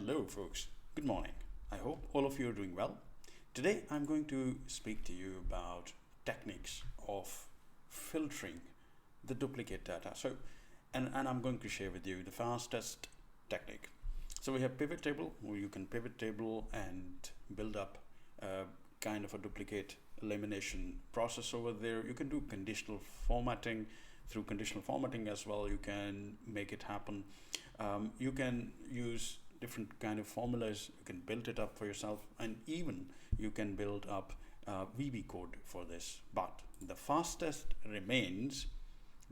Hello folks, good morning. I hope all of you are doing well. Today I'm going to speak to you about techniques of filtering the duplicate data. And I'm going to share with you the fastest technique. So we have pivot table where you can pivot table and build up a kind of a duplicate elimination process over there. You can do conditional formatting. Through conditional formatting as well, you can make it happen. You can use different kind of formulas. You can build it up for yourself, and even you can build up VB code for this. But the fastest remains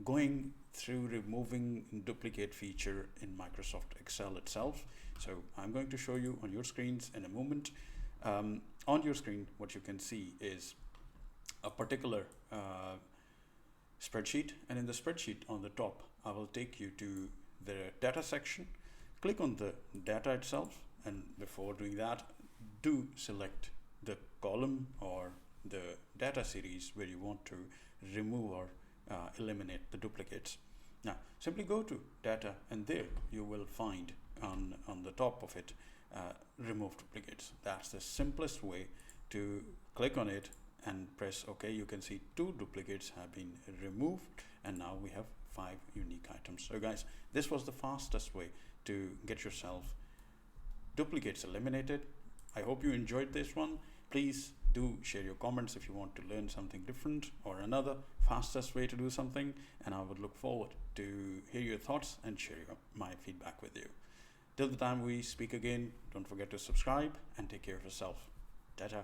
going through removing duplicate feature in Microsoft Excel itself. So I'm going to show you on your screens in a moment. On your screen, what you can see is a particular spreadsheet, and in the spreadsheet on the top I will take you to the data section. Click on the data itself, and before doing that, do select the column or the data series where you want to remove or eliminate the duplicates. Now simply go to data, and there you will find on the top of it remove duplicates. That's the simplest way to click on it and press OK. You can see 2 duplicates have been removed, and now we have 5 unique items. So guys, this was the fastest way to get yourself duplicates eliminated. I hope you enjoyed this one. Please do share your comments if you want to learn something different or another fastest way to do something, and I would look forward to hear your thoughts and share my feedback with you. Till the time we speak again, don't forget to subscribe and take care of yourself. Ta-ta.